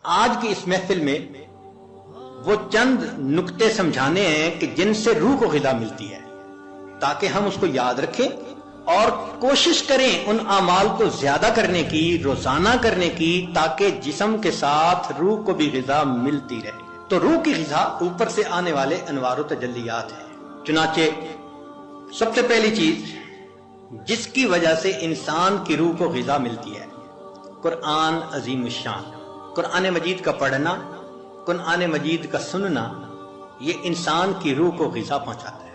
آج کی اس محفل میں وہ چند نکتے سمجھانے ہیں کہ جن سے روح کو غذا ملتی ہے، تاکہ ہم اس کو یاد رکھیں اور کوشش کریں ان اعمال کو زیادہ کرنے کی، روزانہ کرنے کی، تاکہ جسم کے ساتھ روح کو بھی غذا ملتی رہے۔ تو روح کی غذا اوپر سے آنے والے انوار و تجلیات ہیں۔ چنانچہ سب سے پہلی چیز جس کی وجہ سے انسان کی روح کو غذا ملتی ہے، قرآن عظیم الشان، قرآن مجید کا پڑھنا، قرآن مجید کا سننا، یہ انسان کی روح کو غذا پہنچاتا ہے۔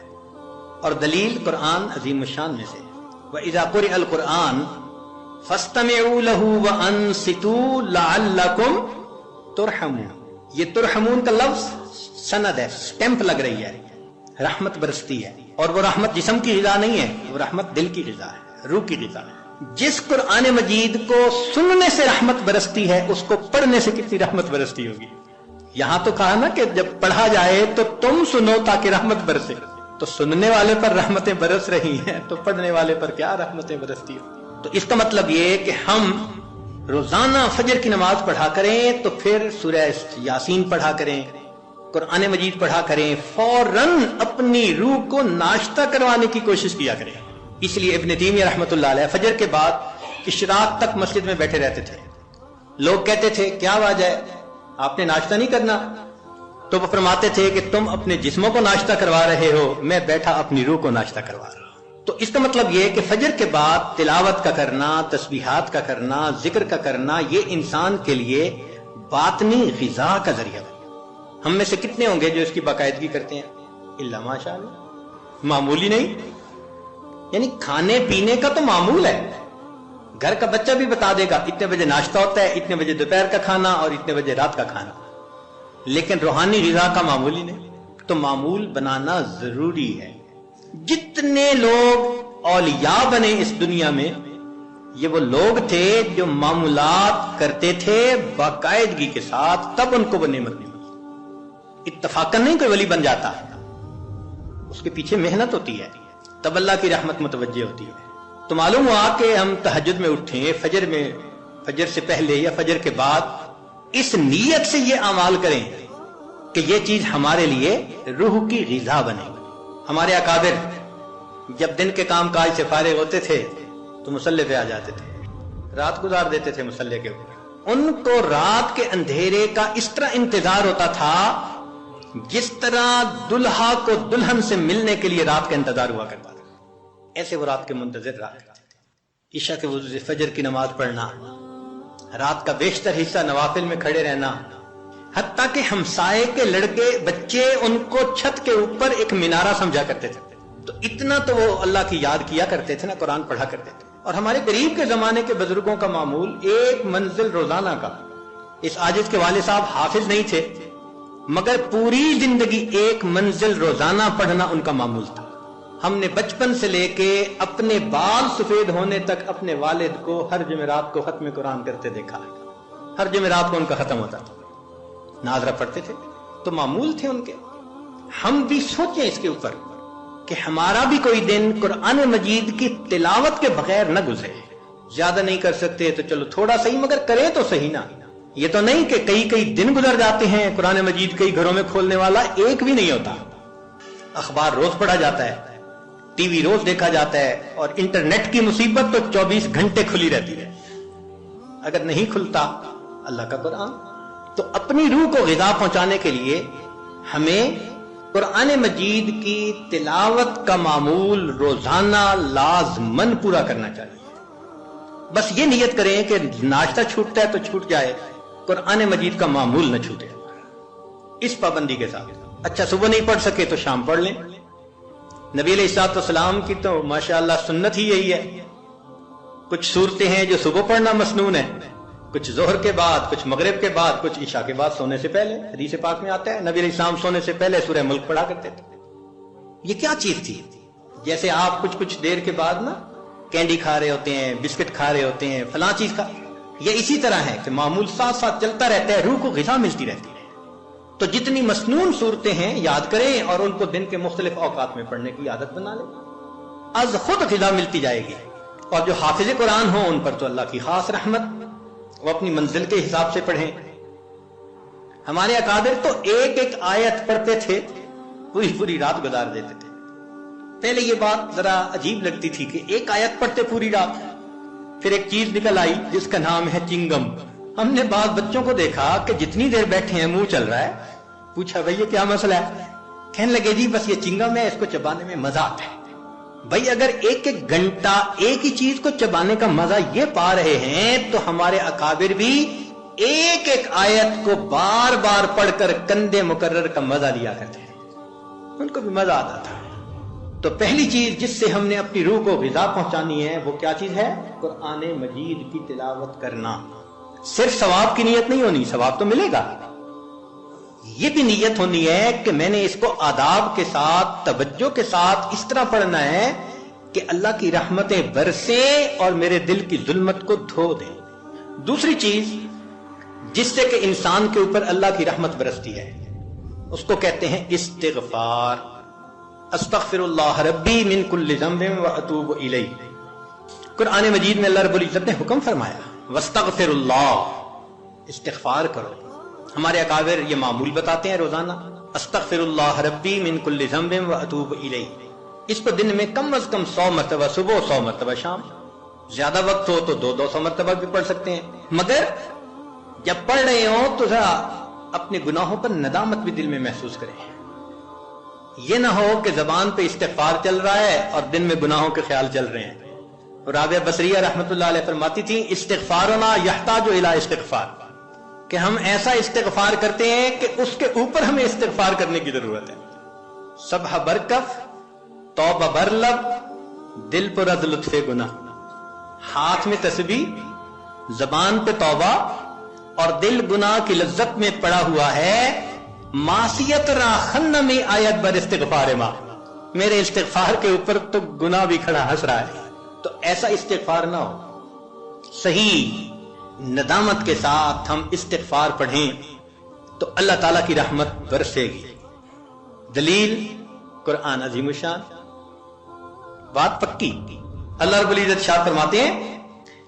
اور دلیل قرآن عظیم الشان میں سے وَإِذَا قُرِئَ الْقُرْآنُ فَاسْتَمِعُوا لَهُ وَأَنصِتُوا لَعَلَّكُمْ تُرْحَمُونَ۔ یہ ترحمون کا لفظ سند ہے، سٹیمپ لگ رہی ہے، رحمت برستی ہے، اور وہ رحمت جسم کی غذا نہیں ہے، وہ رحمت دل کی غذا ہے، روح کی غذا ہے۔ جس قرآن مجید کو سننے سے رحمت برستی ہے، اس کو پڑھنے سے کتنی رحمت برستی ہوگی۔ یہاں تو کہا نا کہ جب پڑھا جائے تو تم سنو تاکہ رحمت برسے، تو سننے والے پر رحمتیں برس رہی ہیں، تو پڑھنے والے پر کیا رحمتیں برستی ہوں۔ تو اس کا مطلب یہ کہ ہم روزانہ فجر کی نماز پڑھا کریں، تو پھر سورہ یاسین پڑھا کریں، قرآن مجید پڑھا کریں، فوراً اپنی روح کو ناشتہ کروانے کی کوشش کیا کریں۔ اس لیے ابن تیمیہ رحمۃ اللہ علیہ فجر کے بعد اشراق تک مسجد میں بیٹھے رہتے تھے۔ لوگ کہتے تھے کیا وجہ ہے، آپ نے ناشتہ نہیں کرنا؟ تو وہ فرماتے تھے کہ تم اپنے جسموں کو ناشتہ کروا رہے ہو، میں بیٹھا اپنی روح کو ناشتہ کروا رہا ہوں۔ تو اس کا مطلب یہ کہ فجر کے بعد تلاوت کا کرنا، تسبیحات کا کرنا، ذکر کا کرنا، یہ انسان کے لیے باطنی غذا کا ذریعہ ہے۔ ہم میں سے کتنے ہوں گے جو اس کی باقاعدگی کرتے ہیں؟ الا ماشاء اللہ، معمولی نہیں، یعنی کھانے پینے کا تو معمول ہے، گھر کا بچہ بھی بتا دے گا اتنے بجے ناشتہ ہوتا ہے، اتنے بجے دوپہر کا کھانا اور اتنے بجے رات کا کھانا، لیکن روحانی غذا کا معمولی نہیں۔ تو معمول بنانا ضروری ہے۔ جتنے لوگ اولیاء بنے اس دنیا میں، یہ وہ لوگ تھے جو معمولات کرتے تھے باقاعدگی کے ساتھ، تب ان کو وہ نعمت نہیں ملی۔ اتفاقاً نہیں کوئی ولی بن جاتا، اس کے پیچھے محنت ہوتی ہے، تب اللہ کی رحمت متوجہ ہوتی ہے۔ تو معلوم ہوا کہ ہم تہجد میں اٹھیں، فجر سے پہلے یا فجر کے بعد اس نیت سے یہ اعمال کریں کہ یہ چیز ہمارے لیے روح کی غذا بنے۔ ہمارے اکابر جب دن کے کام کاج سے فارغ ہوتے تھے تو مصلی پہ آ جاتے تھے، رات گزار دیتے تھے مصلی کے اوپر۔ ان کو رات کے اندھیرے کا اس طرح انتظار ہوتا تھا جس طرح دلہا کو دلہن سے ملنے کے لیے رات کا انتظار ہوا کرتا تھا، ایسے وہ رات کے منتظر رہا کرتے تھے۔ عشاء کے وضو سے فجر کی نماز پڑھنا، رات کا بیشتر حصہ نوافل میں کھڑے رہنا، حتیٰ کہ ہمسائے کے لڑکے بچے ان کو چھت کے اوپر ایک مینارہ سمجھا کرتے تھے۔ تو اتنا تو وہ اللہ کی یاد کیا کرتے تھے نا، قرآن پڑھا کرتے تھے۔ اور ہمارے قریب کے زمانے کے بزرگوں کا معمول ایک منزل روزانہ کا۔ اس عاجز کے والد صاحب حافظ نہیں تھے، مگر پوری زندگی ایک منزل روزانہ پڑھنا ان کا معمول تھا۔ ہم نے بچپن سے لے کے اپنے بال سفید ہونے تک اپنے والد کو ہر جمعرات کو ختم قرآن کرتے دیکھا، ہر جمعرات کو ان کا ختم ہوتا تھا، ناظرہ پڑھتے تھے، تو معمول تھے ان کے۔ ہم بھی سوچیں اس کے اوپر کہ ہمارا بھی کوئی دن قرآن مجید کی تلاوت کے بغیر نہ گزرے۔ زیادہ نہیں کر سکتے تو چلو تھوڑا صحیح، مگر کریں تو صحیح نا۔ یہ تو نہیں کہ کئی دن گزر جاتے ہیں قرآن مجید کئی گھروں میں کھولنے والا ایک بھی نہیں ہوتا۔ اخبار روز پڑھا جاتا ہے، ٹی وی روز دیکھا جاتا ہے، اور انٹرنیٹ کی مصیبت تو 24 گھنٹے کھلی رہتی ہے۔ اگر نہیں کھلتا اللہ کا قرآن، تو اپنی روح کو غذا پہنچانے کے لیے ہمیں قرآن مجید کی تلاوت کا معمول روزانہ لازماً پورا کرنا چاہیے۔ بس یہ نیت کریں کہ ناشتہ چھوٹتا ہے تو چھوٹ جائے، قرآن مجید کا معمول نہ چھوٹے، اس پابندی کے ساتھ۔ اچھا صبح نہیں پڑھ سکے تو شام پڑھ لیں۔ نبی علیہ الصلوۃ والسلام کی تو ماشاءاللہ سنت ہی یہی ہے۔ کچھ صورتیں ہیں جو صبح پڑھنا مسنون ہے، کچھ ظہر کے بعد، کچھ مغرب کے بعد، کچھ عشاء کے بعد سونے سے پہلے۔ حدیث پاک میں آتا ہے نبی علیہ السلام سونے سے پہلے سورہ ملک پڑھا کرتے تھے۔ یہ کیا چیز تھی؟ جیسے آپ کچھ دیر کے بعد نا کینڈی کھا رہے ہوتے ہیں، بسکٹ کھا رہے ہوتے ہیں، فلاں چیز کا، یہ اسی طرح ہے کہ معمول ساتھ ساتھ چلتا رہتا ہے، روح کو غذا ملتی رہتی ہے۔ تو جتنی مسنون صورتیں ہیں یاد کریں اور ان کو دن کے مختلف اوقات میں پڑھنے کی عادت بنا لیں، از خود غذا ملتی جائے گی۔ اور جو حافظ قرآن ہوں ان پر تو اللہ کی خاص رحمت، وہ اپنی منزل کے حساب سے پڑھیں، ہمارے اکابر تو ایک ایک آیت پڑھتے تھے، پوری پوری رات گزار دیتے تھے۔ پہلے یہ بات ذرا عجیب لگتی تھی کہ ایک آیت پڑھتے پوری رات، پھر ایک چیز نکل آئی جس کا نام ہے چنگم۔ ہم نے بعض بچوں کو دیکھا کہ جتنی دیر بیٹھے ہیں منہ چل رہا ہے، پوچھا بھئی یہ کیا مسئلہ ہے؟ کہنے لگے جی بس یہ چنگم ہے، اس کو چبانے میں مزہ آتا ہے۔ بھئی اگر ایک ایک گھنٹہ ایک ہی چیز کو چبانے کا مزہ یہ پا رہے ہیں تو ہمارے اکابر بھی ایک ایک آیت کو بار بار پڑھ کر کندے مکرر کا مزہ لیا کرتے ہیں، ان کو بھی مزہ آتا تھا۔ تو پہلی چیز جس سے ہم نے اپنی روح کو غذا پہنچانی ہے وہ کیا چیز ہے؟ قرآن مجید کی تلاوت کرنا۔ صرف ثواب کی نیت نہیں ہونی، ثواب تو ملے گا، یہ بھی نیت ہونی ہے کہ میں نے اس کو آداب کے ساتھ، توجہ کے ساتھ اس طرح پڑھنا ہے کہ اللہ کی رحمتیں برسیں اور میرے دل کی ظلمت کو دھو دیں۔ دوسری چیز جس سے کہ انسان کے اوپر اللہ کی رحمت برستی ہے اس کو کہتے ہیں استغفار۔ استغفر اللہ ربی من کل ذنب واتوب الیہ۔ قرآن مجید میں اللہ رب العزت نے حکم فرمایا واستغفر اللہ، استغفار کرو۔ ہمارے اکابر یہ معمول بتاتے ہیں روزانہ، استغفر اللہ ربی من کل ذنب واتوب الیہ۔ اس کو دن میں کم از کم 100 مرتبہ صبح، 100 مرتبہ شام، زیادہ وقت ہو تو 200 مرتبہ بھی پڑھ سکتے ہیں۔ مگر جب پڑھ رہے ہوں تو ذرا اپنے گناہوں پر ندامت بھی دل میں محسوس کریں۔ یہ نہ ہو کہ زبان پہ استغفار چل رہا ہے اور دن میں گناہوں کے خیال چل رہے ہیں۔ رابعہ بصریہ رحمۃ اللہ علیہ فرماتی تھی استغفارنا یحتاج الی استغفار، کہ ہم ایسا استغفار کرتے ہیں کہ اس کے اوپر ہمیں استغفار کرنے کی ضرورت ہے۔ سبح برکف، توبہ برلب، دل پر از لطف گناہ، ہاتھ میں تسبیح، زبان پہ توبہ اور دل گناہ کی لذت میں پڑا ہوا ہے۔ معصیت را خن میں آیت بر استغفار ماں، میرے استغفار کے اوپر تو گناہ بھی کھڑا ہنس رہا ہے۔ تو ایسا استغفار نہ ہو، صحیح ندامت کے ساتھ ہم استغفار پڑھیں تو اللہ تعالیٰ کی رحمت برسے گی۔ دلیل قرآن عظیم الشان، بات پکی۔ اللہ رب العزت شاد فرماتے ہیں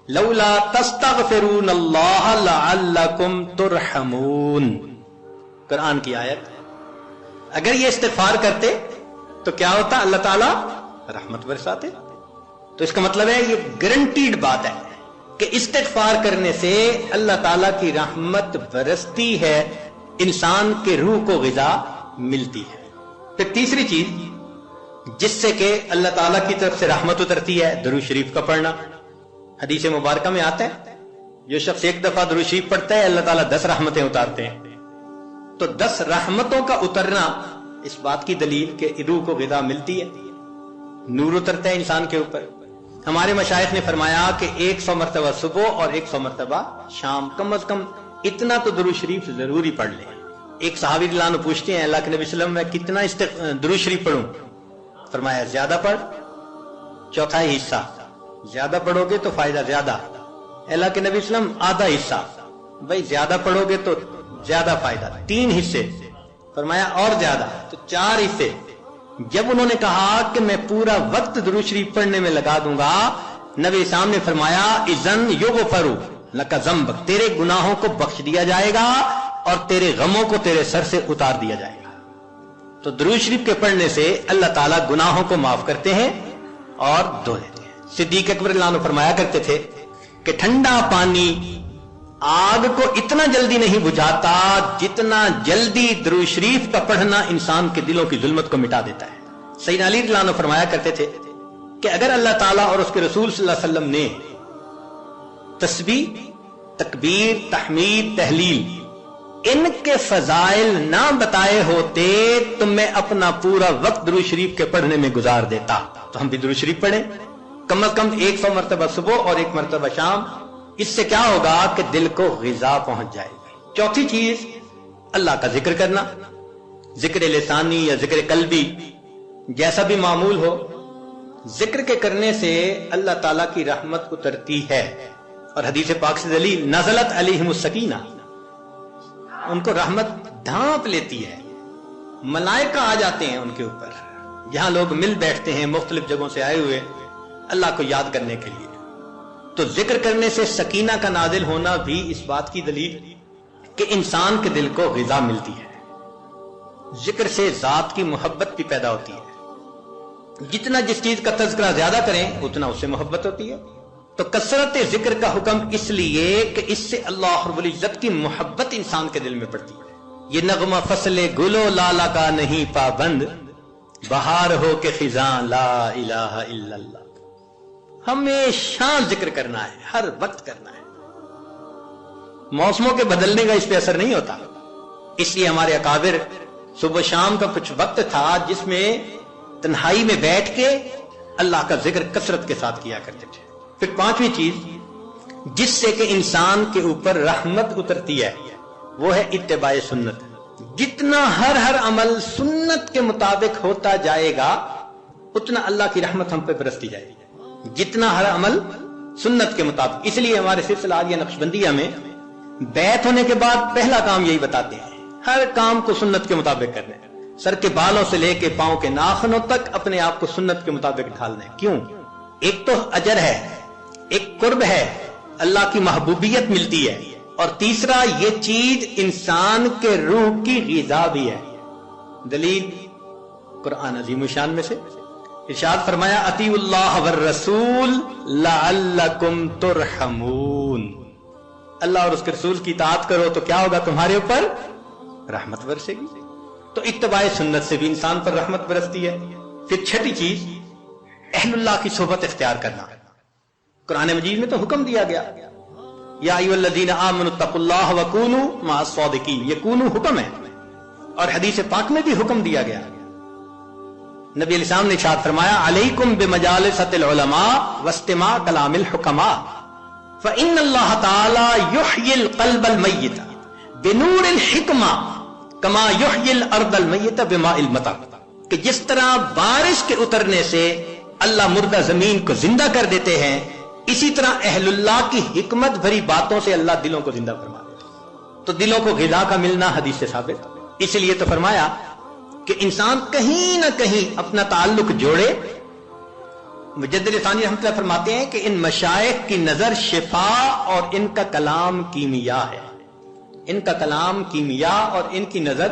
لولا تستغفرون اللہ لعلکم ترحمون، قرآن کی آیت۔ اگر یہ استغفار کرتے تو کیا ہوتا؟ اللہ تعالیٰ رحمت برساتے۔ تو اس کا مطلب ہے یہ گارنٹیڈ بات ہے کہ استغفار کرنے سے اللہ تعالیٰ کی رحمت برستی ہے، انسان کے روح کو غذا ملتی ہے۔ پھر تیسری چیز جس سے کہ اللہ تعالیٰ کی طرف سے رحمت اترتی ہے، درود شریف کا پڑھنا۔ حدیث مبارکہ میں آتا ہے جو شخص ایک دفعہ درود شریف پڑھتا ہے اللہ تعالیٰ 10 رحمتیں اتارتے ہیں۔ تو 10 رحمتوں کا اترنا اس بات کی دلیل کہ روح کو غذا ملتی ہے، نور اترتا ہے انسان کے اوپر۔ ہمارے مشائخ نے فرمایا کہ 100 مرتبہ صبح اور 100 مرتبہ شام، کم از کم اتنا تو درود شریف ضروری پڑھ لیں۔ ایک صحابی رضی اللہ عنہ پوچھتے ہیں اللہ کے نبی صلی اللہ علیہ وسلم میں کتنا درود شریف پڑھوں؟ فرمایا زیادہ پڑھ، چوتھائی حصہ، زیادہ پڑھو گے تو فائدہ زیادہ۔ اللہ کے نبی صلی اللہ علیہ وسلم آدھا حصہ، بھائی زیادہ پڑھو گے تو زیادہ فائدہ، 3 حصے۔ فرمایا اور زیادہ تو 4 حصے۔ جب انہوں نے کہا کہ میں پورا وقت درود شریف پڑھنے میں لگا دوں گا، نبی اسلام نے فرمایا اذن یغفر لک ذنبک، تیرے گناہوں کو بخش دیا جائے گا اور تیرے غموں کو تیرے سر سے اتار دیا جائے گا۔ تو درود شریف کے پڑھنے سے اللہ تعالیٰ گناہوں کو معاف کرتے ہیں اور دھو دیتے ہیں۔ صدیق اکبر رضی اللہ عنہ فرمایا کرتے تھے کہ ٹھنڈا پانی آگ کو اتنا جلدی نہیں بجھاتا جتنا جلدی درود شریف کا پڑھنا انسان کے دلوں کی ظلمت کو مٹا دیتا ہے۔ سیدنا علی رضی اللہ عنہ فرمایا کرتے تھے کہ اگر اللہ تعالیٰ اور اس کے رسول صلی اللہ علیہ وسلم نے تسبیح، تکبیر، تحمید، تہلیل ان کے فضائل نہ بتائے ہوتے تو میں اپنا پورا وقت درود شریف کے پڑھنے میں گزار دیتا۔ تو ہم بھی درود شریف پڑھیں، کم از کم 100 مرتبہ صبح اور 1 مرتبہ شام۔ اس سے کیا ہوگا کہ دل کو غذا پہنچ جائے گی۔ چوتھی چیز اللہ کا ذکر کرنا، ذکر لسانی یا ذکر قلبی، جیسا بھی معمول ہو، ذکر کے کرنے سے اللہ تعالیٰ کی رحمت اترتی ہے۔ اور حدیث پاک سے دلیل نزلت علیہم السکینہ، ان کو رحمت ڈھانپ لیتی ہے، ملائکہ آ جاتے ہیں ان کے اوپر۔ یہاں لوگ مل بیٹھتے ہیں مختلف جگہوں سے آئے ہوئے اللہ کو یاد کرنے کے لیے، تو ذکر کرنے سے سکینہ کا نازل ہونا بھی اس بات کی دلیل کہ انسان کے دل کو غذا ملتی ہے. ذکر سے ذات کی محبت بھی پیدا ہوتی ہے. جتنا جس چیز کا تذکرہ زیادہ کریں اتنا اس سے محبت ہوتی ہے. تو کثرت ذکر کا حکم اس لیے کہ اس سے اللہ رب العزت کی محبت انسان کے دل میں پڑتی ہے. یہ نغمہ فصل گلو لالا کا نہیں پابند، بہار ہو کے خزاں لا الہ الا اللہ. ہمیشہ ذکر کرنا ہے، ہر وقت کرنا ہے. موسموں کے بدلنے کا اس پہ اثر نہیں ہوتا. اس لیے ہمارے اکابر صبح شام کا کچھ وقت تھا جس میں تنہائی میں بیٹھ کے اللہ کا ذکر کثرت کے ساتھ کیا کرتے تھے. پھر پانچویں چیز جس سے کہ انسان کے اوپر رحمت اترتی ہے وہ ہے اتباع سنت. جتنا ہر عمل سنت کے مطابق ہوتا جائے گا اتنا اللہ کی رحمت ہم پہ برستی جائے گی. جتنا ہر عمل سنت کے مطابق. اس لیے ہمارے سلسلہ عالیہ نقشبندیہ میں بیعت ہونے کے بعد پہلا کام یہی بتاتے ہیں، ہر کام کو سنت کے مطابق کرنا ہے. سر کے بالوں سے لے کے پاؤں کے ناخنوں تک اپنے آپ کو سنت کے مطابق ڈھالنا ہے. کیوں؟ ایک تو اجر ہے، ایک قرب ہے، اللہ کی محبوبیت ملتی ہے، اور تیسرا یہ چیز انسان کے روح کی غذا بھی ہے. دلیل قرآن عظیم الشان میں سے ارشاد فرمایا اطیعوا اللہ والرسول لعلکم ترحمون. اللہ اور اس کے رسول کی اطاعت کرو تو کیا ہوگا؟ تمہارے اوپر رحمت برسے گی. تو اتباع سنت سے بھی انسان پر رحمت برستی ہے. پھر چھٹی چیز اہل اللہ کی صحبت اختیار کرنا. قرآن مجید میں تو حکم دیا گیا یا ایھا الذین آمنوا اتقوا اللہ وکونوا مع الصادقین. یہ کونوا حکم ہے، اور حدیث پاک میں بھی حکم دیا گیا. نبی علیہ السلام نے ارشاد فرمایا علیکم بمجالسۃ العلماء واستماع کلام الحکماء فإن اللہ تعالی یحیی القلب المیت بنور الحکمہ کما یحیی الارض المیت بماء المطر. کہ جس طرح بارش کے اترنے سے اللہ مردہ زمین کو زندہ کر دیتے ہیں، اسی طرح اہل اللہ کی حکمت بھری باتوں سے اللہ دلوں کو زندہ فرما دیتے ہیں. تو دلوں کو غذا کا ملنا حدیث سے ثابت. اس لیے تو فرمایا کہ انسان کہیں نہ کہیں اپنا تعلق جوڑے. مجدد ثانی رحمۃ اللہ فرماتے ہیں کہ ان مشائخ کی نظر شفا اور ان کا کلام کیمیا ہے. ان کا کلام کیمیا اور ان کی نظر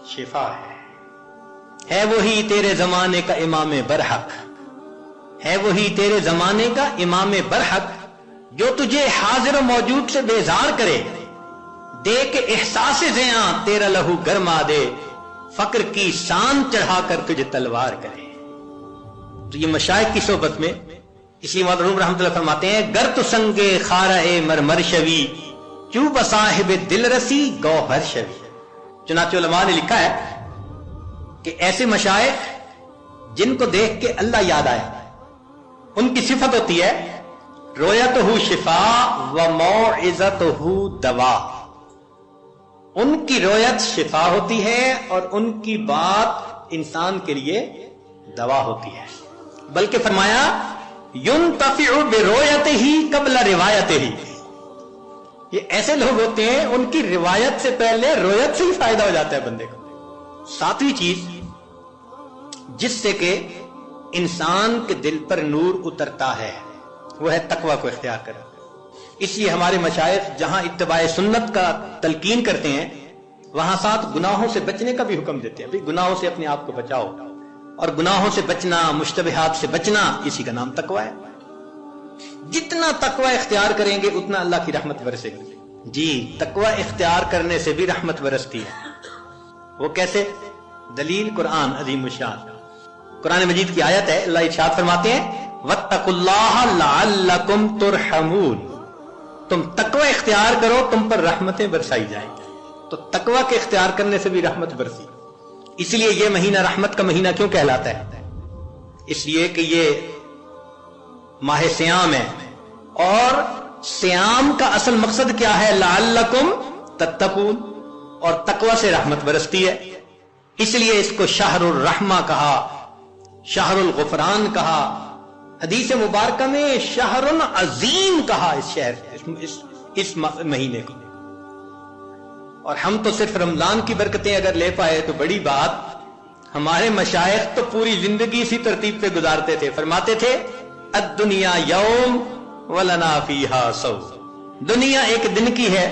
شفا ہے. ہے وہی تیرے زمانے کا امام برحق، ہے وہی تیرے زمانے کا امام برحق جو تجھے حاضر و موجود سے بیزار کرے، دے کے احساس زیاں تیرا لہو گرما دے، فقر کی شان چڑھا کر تجھے تلوار کرے. تو یہ مشائخ کی صحبت میں اسی مرحوم رحمۃ اللہ فرماتے ہیں گر تو سنگے خارہ مرمر شوی چوب صاحب دل رسی گوہر شوی. چنانچہ علماء نے لکھا ہے کہ ایسے مشائخ جن کو دیکھ کے اللہ یاد آئے، ان کی صفت ہوتی ہے رویتہ شفا و موعظتہ دوا. ان کی رویت شفا ہوتی ہے اور ان کی بات انسان کے لیے دوا ہوتی ہے. بلکہ فرمایا ينتفع برؤیتہ قبل روایتہ. یہ ایسے لوگ ہوتے ہیں ان کی روایت سے پہلے رویت سے ہی فائدہ ہو جاتا ہے بندے کو. ساتویں چیز جس سے کہ انسان کے دل پر نور اترتا ہے وہ ہے تقوی کو اختیار کرنا. اس لیے ہمارے مشائخ جہاں اتباع سنت کا تلقین کرتے ہیں وہاں ساتھ گناہوں سے بچنے کا بھی حکم دیتے ہیں. بھئی گناہوں سے اپنے آپ کو بچاؤ، اور گناہوں سے بچنا، مشتبہات سے بچنا، اسی کا نام تقوی ہے. جتنا تقوی اختیار کریں گے اتنا اللہ کی رحمت برسے گی. جی تقوی اختیار کرنے سے بھی رحمت برستی ہے. وہ کیسے؟ دلیل قرآن عظیم الشان. قرآن مجید کی آیت ہے، اللہ ارشاد فرماتے ہیں واتقوا اللہ لعلکم ترحمون. تم تقوی اختیار کرو تم پر رحمتیں برسائی جائیں. تو تقوی کے اختیار کرنے سے بھی رحمت برسی. اس لیے یہ مہینہ رحمت کا مہینہ کیوں کہلاتا ہے؟ اس لیے کہ یہ ماہ سیام ہے، اور سیام کا اصل مقصد کیا ہے؟ لعلکم تتقون. اور تقوی سے رحمت برستی ہے. اس لیے اس کو شہر الرحمہ کہا، شہر الغفران کہا. حدیث مبارکہ میں شہر عظیم کہا اس مہینے کو. اور ہم تو صرف رمضان کی برکتیں اگر لے پائے تو بڑی بات. ہمارے مشائخ تو پوری زندگی اسی ترتیب پہ گزارتے تھے. فرماتے تھے الدنیا یوم ولنا فیہا سو. دنیا ایک دن کی ہے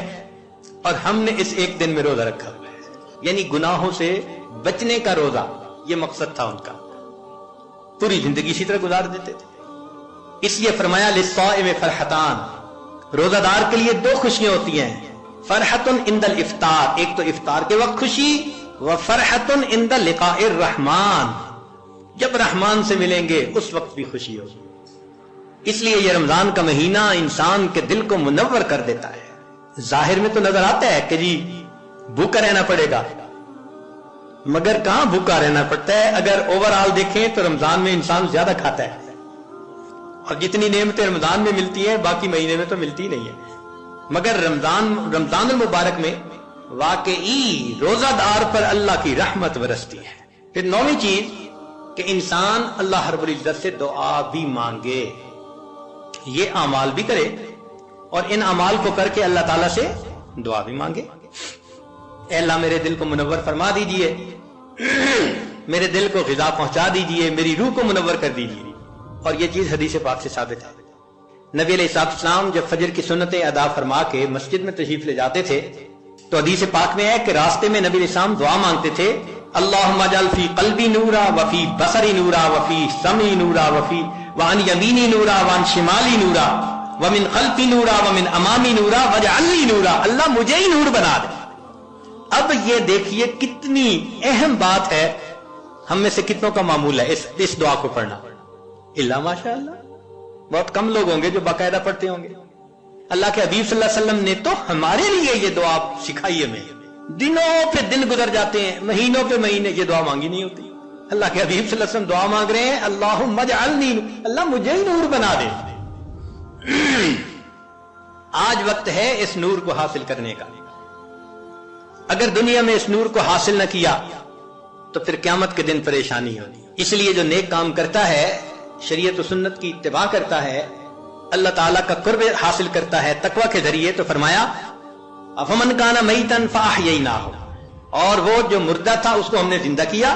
اور ہم نے اس ایک دن میں روزہ رکھا ہوا ہے، یعنی گناہوں سے بچنے کا روزہ، یہ مقصد تھا ان کا، پوری زندگی اسی طرح گزار دیتے تھے۔ اس لیے فرمایا للصائم فرحتان، روزہ دار کے لیے دو خوشیاں ہوتی ہیں، فرحت عند الافطار، ایک تو افطار کے وقت خوشی، وفرحت عند لقاء الرحمن، جب رحمان سے ملیں گے اس وقت بھی خوشی ہوگی۔ اس لیے یہ رمضان کا مہینہ انسان کے دل کو منور کر دیتا ہے۔ ظاہر میں تو نظر آتا ہے کہ جی بھوکا رہنا پڑے گا، مگر کہاں بھوکا رہنا پڑتا ہے؟ اگر اوور آل دیکھیں تو رمضان میں انسان زیادہ کھاتا ہے، اور جتنی نعمتیں رمضان میں ملتی ہیں باقی مہینے میں تو ملتی نہیں ہے، مگر رمضان المبارک میں واقعی روزہ دار پر اللہ کی رحمت برستی ہے۔ پھر نویں چیز کہ انسان اللہ رب العزت سے دعا بھی مانگے، یہ اعمال بھی کرے اور ان اعمال کو کر کے اللہ تعالیٰ سے دعا بھی مانگے، اے اللہ میرے دل کو منور فرما دیجئے، میرے دل کو غذا پہنچا دیجئے، میری روح کو منور کر دیجئے۔ اور یہ چیز حدیث پاک سے ثابت ہے۔ نبی علیہ السلام جب فجر کی سنتیں ادا فرما کے مسجد میں تشریف لے جاتے تھے تو حدیث پاک میں ہے کہ راستے میں نبی علیہ السلام دعا مانگتے تھے، اللہم اجعل فی قلبی نورا وفی بصری نورا وفی سمعی نورا وعن یمینی نورا وعن شمالی نورا ومن خلفی نورا ومن امامی نورا واجعل لی نورا، اللہ مجھے ہی نور بنا دے۔ اب یہ دیکھیے کتنی اہم بات ہے، ہم میں سے کتنوں کا معمول ہے اس دعا کو پڑھنا؟ اللہ ماشاء اللہ بہت کم لوگ ہوں گے جو باقاعدہ پڑھتے ہوں گے۔ اللہ کے حبیب صلی اللہ علیہ وسلم نے تو ہمارے لیے یہ دعا سکھائی ہے، ہمیں دنوں پہ دن گزر جاتے ہیں، مہینوں پہ مہینے یہ دعا مانگی نہیں ہوتی۔ اللہ کے حبیب صلی اللہ علیہ وسلم دعا مانگ رہے ہیں، اللہم اجعلنی، اللہ مجھے ہی نور بنا دے۔ آج وقت ہے اس نور کو حاصل کرنے کا۔ اگر دنیا میں اس نور کو حاصل نہ کیا تو پھر قیامت کے دن پریشانی ہوگی۔ اس لیے جو نیک کام کرتا ہے، شریعت و سنت کی اتباع کرتا ہے، اللہ تعالیٰ کا قرب حاصل کرتا ہے تقوی کے ذریعے، تو فرمایا افمن کان میتا فاحییناہ، اور وہ جو مردہ تھا اس کو ہم نے زندہ کیا،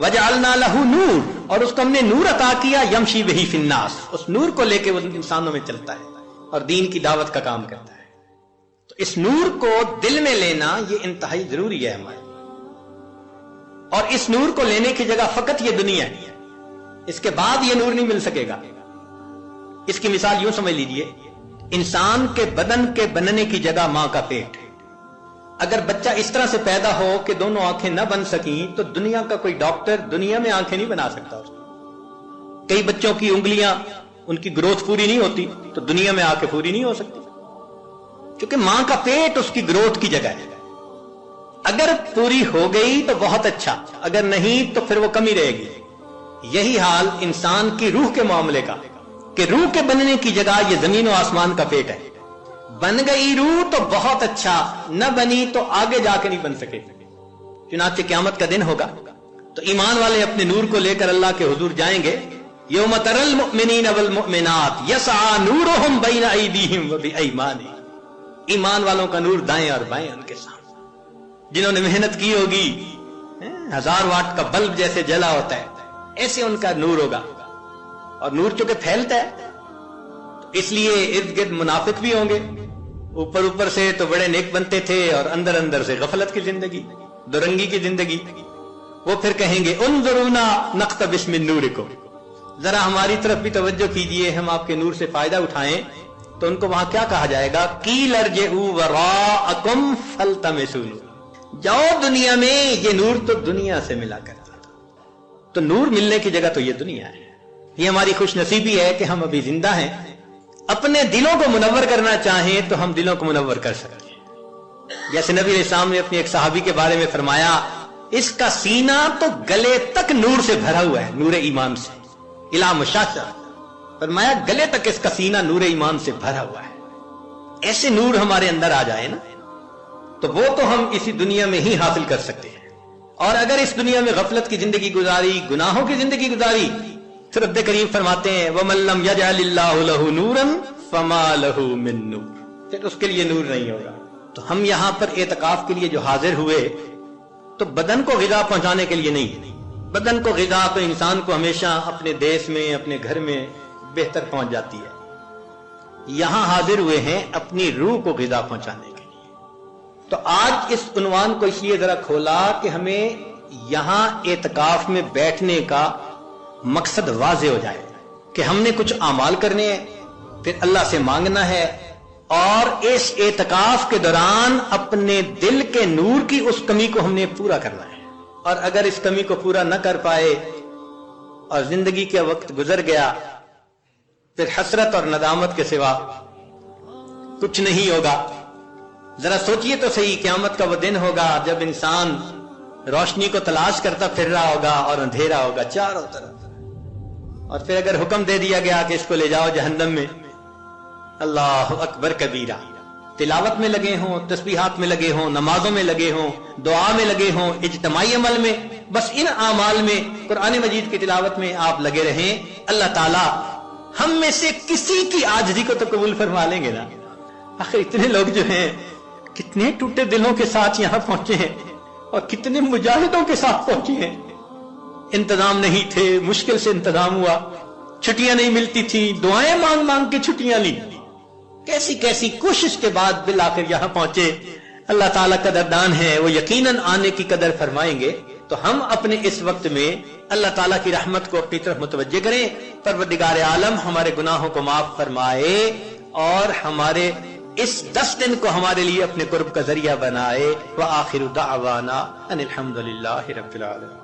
وجعلنا لہ نور، اور اس کو ہم نے نور عطا کیا، یمشی بہ فی الناس، اس نور کو لے کے وہ انسانوں میں چلتا ہے اور دین کی دعوت کا کام کرتا ہے۔ تو اس نور کو دل میں لینا یہ انتہائی ضروری ہے ہمارے، اور اس نور کو لینے کی جگہ فقط یہ دنیا ہے، اس کے بعد یہ نور نہیں مل سکے گا۔ اس کی مثال یوں سمجھ لیجئے، انسان کے بدن کے بننے کی جگہ ماں کا پیٹ، اگر بچہ اس طرح سے پیدا ہو کہ دونوں آنکھیں نہ بن سکیں تو دنیا کا کوئی ڈاکٹر دنیا میں آنکھیں نہیں بنا سکتا اس کو۔ کئی بچوں کی انگلیاں، ان کی گروتھ پوری نہیں ہوتی تو دنیا میں آ کے پوری نہیں ہو سکتی، کیونکہ ماں کا پیٹ اس کی گروتھ کی جگہ ہے۔ اگر پوری ہو گئی تو بہت اچھا، اگر نہیں تو پھر وہ کمی رہے گی۔ یہی حال انسان کی روح کے معاملے کا، کہ روح کے بننے کی جگہ یہ زمین و آسمان کا پیٹ ہے۔ بن گئی روح تو بہت اچھا، نہ بنی تو آگے جا کے نہیں بن سکے۔ چنانچہ قیامت کا دن ہوگا تو ایمان والے اپنے نور کو لے کر اللہ کے حضور جائیں گے، یوم تری المؤمنین والمؤمنات یسعی نورہم بین ایدیہم وبایمانہم، ایمان والوں کا نور دائیں اور بائیں ان کے سامنے، جنہوں نے محنت کی ہوگی، 1000 واٹ کا بلب جیسے جلا ہوتا ہے ایسے ان کا نور ہوگا، اور نور چونکہ پھیلتا ہے تو اس لیے ارد گرد منافق بھی ہوں گے، اوپر سے تو بڑے نیک بنتے تھے اور اندر سے غفلت کی زندگی، درنگی کی زندگی۔ وہ پھر کہیں گے انظرونا نقتبس من نورکم، ذرا ہماری طرف بھی توجہ کیجئے، ہم آپ کے نور سے فائدہ اٹھائیں۔ تو ان کو وہاں کیا کہا جائے گا؟ قیل ارجعوا وراءکم فالتمسوا نورا، جاؤ دنیا میں، یہ نور تو دنیا سے ملا کرتا تھا۔ تو نور ملنے کی جگہ تو یہ دنیا ہے۔ یہ ہماری خوش نصیبی ہے کہ ہم ابھی زندہ ہیں، اپنے دلوں کو منور کرنا چاہیں تو ہم دلوں کو منور کر سکتے ہیں۔ جیسے نبی علیہ السلام نے اپنی ایک صحابی کے بارے میں فرمایا، اس کا سینہ تو گلے تک نور سے بھرا ہوا ہے، نور ایمان سے، الا مشاشہ، فرمایا گلے تک اس کا سینہ نور ایمان سے بھرا ہوا ہے۔ ایسے نور ہمارے اندر آ جائے نا تو وہ تو ہم اسی دنیا میں ہی حاصل کر سکتے ہیں، اور اگر اس دنیا میں غفلت کی زندگی گزاری، گناہوں کی زندگی گزاری، پھر رب کریم فرماتے ہیں وَمَن لَّمْ يَجْعَلِ اللَّهُ لَهُ نُورًا فَمَا لَهُ مِن نُور، پھر اس کے لیے نور نہیں ہوگا۔ تو ہم یہاں پر اعتکاف کے لیے جو حاضر ہوئے تو بدن کو غذا پہنچانے کے لیے نہیں، بدن کو غذا تو انسان کو ہمیشہ اپنے دیش میں، اپنے گھر میں بہتر پہنچ جاتی ہے، یہاں حاضر ہوئے ہیں اپنی روح کو غذا پہنچانے کے لیے۔ تو آج اس عنوان کو اس لیے ذرا کھولا کہ ہمیں یہاں اعتکاف میں بیٹھنے کا مقصد واضح ہو جائے کہ ہم نے کچھ اعمال کرنے ہیں، پھر اللہ سے مانگنا ہے، اور اس اعتکاف کے دوران اپنے دل کے نور کی اس کمی کو ہم نے پورا کرنا ہے، اور اگر اس کمی کو پورا نہ کر پائے اور زندگی کا وقت گزر گیا، پھر حسرت اور ندامت کے سوا کچھ نہیں ہوگا۔ ذرا سوچئے تو صحیح، قیامت کا وہ دن ہوگا جب انسان روشنی کو تلاش کرتا پھر رہا ہوگا اور اندھیرا ہوگا چاروں طرف، اور پھر اگر حکم دے دیا گیا کہ اس کو لے جاؤ جہنم میں، اللہ اکبر کبیرہ، تلاوت میں لگے ہوں، تسبیحات میں لگے ہوں، نمازوں میں لگے ہوں، دعا میں لگے ہوں، اجتماعی عمل میں، بس ان اعمال میں، قرآن مجید کی تلاوت میں آپ لگے رہیں، اللہ تعالیٰ ہم میں سے کسی کی عاجزی کو تو قبول فرما لیں گے نا۔ آخر اتنے لوگ جو ہیں کتنے ٹوٹے دلوں کے ساتھ یہاں پہنچے ہیں، اور کتنے مجاہدوں کے ساتھ پہنچے ہیں، انتظام نہیں تھے، مشکل سے انتظام ہوا، چھٹیاں نہیں ملتی تھی، دعائیں مانگ مانگ کے چھٹیاں لی، کیسی کیسی کوشش کے بعد بالآخر یہاں پہنچے۔ اللہ تعالیٰ قدردان ہے، وہ یقیناً آنے کی قدر فرمائیں گے۔ تو ہم اپنے اس وقت میں اللہ تعالیٰ کی رحمت کو اپنی طرف متوجہ کریں، پروردگار عالم ہمارے گناہوں کو معاف فرمائے اور ہمارے اس 10 دن کو ہمارے لیے اپنے قرب کا ذریعہ بنائے۔ وآخر دعوانا ان الحمد للہ رب العالمین۔